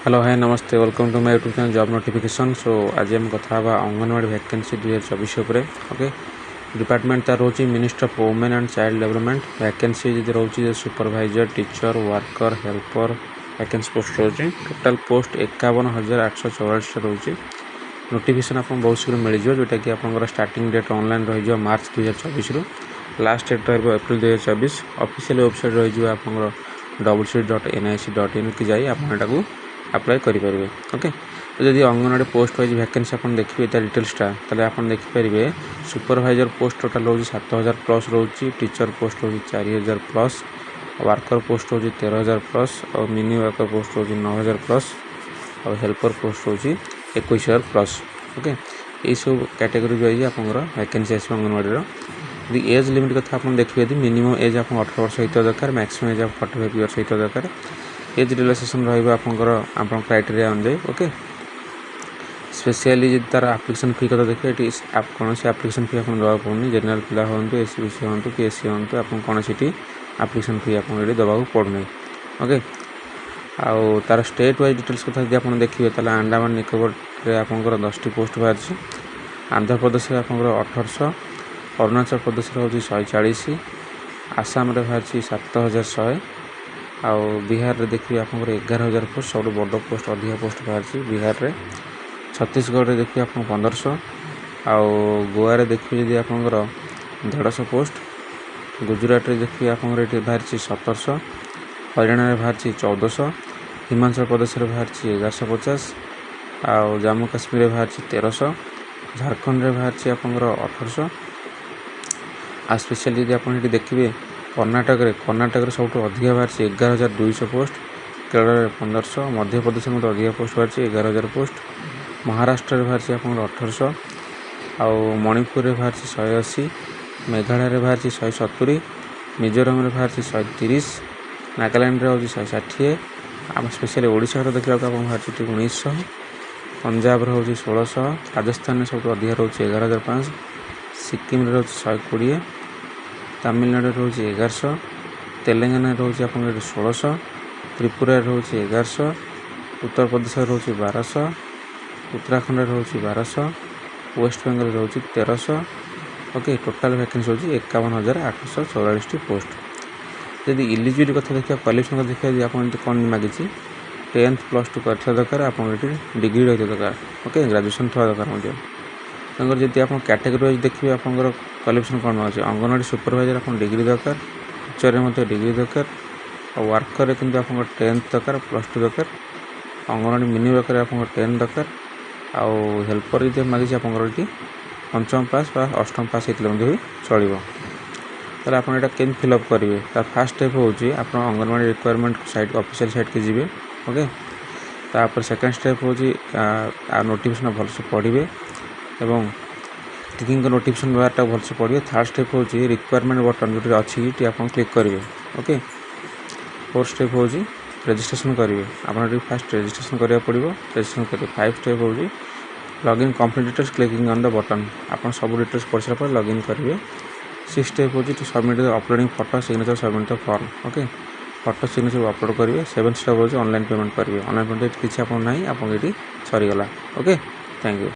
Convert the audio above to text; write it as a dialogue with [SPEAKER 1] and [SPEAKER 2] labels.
[SPEAKER 1] Hello hi नमस्ते welcome to my YouTube channel job notification. So आज हम कथा अंगनवाड़ी वैकेंसी 2024 उपर। ओके, डिपार्टमेंट तार रोचे ministry of women and child development. Vacancy जी रोचे supervisor, teacher, worker, helper vacancy post रोचे। टोटाल पोस्ट 51,844 रोचे। नोटिफिकेशन आप बहुत शीघ्र मिल जाए, जोटा कि आप स्टार्टिंग डेट ऑनलाइन रही मार्च 2024 रु। लास्ट डेट रही एप्रिल 2024। ऑफिशियल वेबसाइट रही आप www.nic.in की जाए आप अप्लाई करेंगे। ओके, तो जब अंगनवाड़ी पोस्ट वाइज वैकेंसी आप देखिए तार डिटेल्सटा ताले आप देखिपारे सुपरवाइजर पोस्ट टोटाल रोज 7,000 प्लस रोचे। टीचर पोस्ट रोज 4,000 प्लस। वर्कर पोस्ट रोज 13,000 प्लस और मिनी वर्कर पोस्ट रोज 9,000 प्लस और हेल्पर पोस्ट रोज 21,000 प्लस। ओके, ये सब कैटेगरी वाइज आप वैकेंसी आस अंगनवाड़ी। यदि एज लिमिट कथा आप देखिए मिनिमम एज आप 18 वर्ष होता दरकार, मैक्सिमम एज आप 45 इयर्स होता दरकार। एज रिलैक्सेशन रहा क्राइटेरिया अनुजाई। ओके, स्पेशली जी तार एप्लिकेशन फी कथा देखिए ये आप कौन से एप्लिकेशन फी आप दवा पड़नी। जनरल पिला हूँ, एस बी सी हूँ कि एस सी हूँ, आप कौन सी एप्लिकेशन फी आप दवा पड़ना। ओके, आउ तार स्टेट वाइज डिटेल्स कथा आप देखिए अंडमान निकोबर में आप 10टी पोस्ट बाहरी। आंध्र प्रदेश में आप 1800, अरुणाचल प्रदेश हूँ 140, आसाम में बाहरी 7,100, आउ बिहार में देखिए आप 11,000 पोस्ट। सब बड़ पोस्ट अधिक पोस्ट बाहरी बिहार में। छत्तीसगढ़ में देखिए आप 1,500, आउ गोवा में देखिए जी आप 150 पोस्ट। गुजरात में देखिए आप बाहरी 1,700, हरियाणा में बाहरी 1,400, हिमाचल प्रदेश में बाहरी 1,150, आउ जम्मू काश्मीर में बाहरी 1,300, झारखंड में बाहरी आप 1,800। आ स्पेशली यदि आप देखिए कर्नाटक सब अधिक बाहरी 11,200 पोस्ट। केरल में 1,500, मध्य प्रदेश में अधिक पोस्ट बाहरी 11,000 पोस्ट। महाराष्ट्र में बाहरी आप 1,800, आउ मणिपुर में बाहरी 180, मेघालय में बाहरी 170, मिजोरम में बाहरी 130, नागालैंड में 160। आम स्पेशली ओडिशा देखा आप बाहरी 1,900, पंजाब हूँ 1,600, राजस्थान में सब अधिक रोचे 11,500, सिक्किम रोचे 120, तमिलनाडु रोचे 1100, तेलंगाना रोचे आप 1,600, त्रिपुरा रोचे 1,100, उत्तर प्रदेश रोचे 1,200, उत्तराखंड रोचे 1,200, वेस्ट बेंगल रोचे 1,300। ओके, टोटाल वैकेंसी होची 51,844 पोस्ट। यदि इलिजिबिलिटी कथा देखिए क्वालिफिकेशन देखिए आप कौन मागिची 10th +2 कर दरकार, आप डिग्री रही दरकार। ओके, ग्रेजुएशन थोड़ा दरकार। तंकर जब आप कैटेगरी वाइज देखिए आप क्वालिफिकेशन कौन अच्छे अंगनवाड़ी सुपरवाइजर आप डिग्री दरकार, टीचर में डिग्री दरकार, और वर्कर किंतु आप 10th दरकार, +2 दरकार। अंगनवाड़ी मिनी वर्कर आप 10 दरकार, आउ हेल्पर जब मागिचे आप 5th पास बा 8th पास होते भी चलो। ताले आप केम फिलअप करेंगे तार फास्ट स्टेप हूँ आप anganwadi requirement site official site के जी। ओके, तापर सेकेंड स्टेप हूँ नोटिफिकेशन भलसे पढ़े एवं टिकिंग नोटिफिकेशन बारटा भलसे पढ़े। थर्ड स्टेप हूँ रिक्वायरमेंट बटन जो अच्छी ये आप क्लिक करेंगे। ओके, फोर्थ स्टेप हूँ रजिस्ट्रेशन करेंगे। आप फास्ट रजिस्ट्रेशन करा पड़ो, रजिस्ट्रेशन करेंगे। 5th स्टेप हूँ login complete details clicking on the button, आप सब डिटेल्स पढ़ सारा लॉगिन करेंगे। 6th स्टेप हूँ to submit uploading photo signature submit the form. Okay, photo signature upload करेंगे। 7th स्टेप हूँ ऑनलाइन पेमेंट करेंगे। ऑनलाइन पेमेंट किसी आप ना आप सरीगला। Okay, thank you.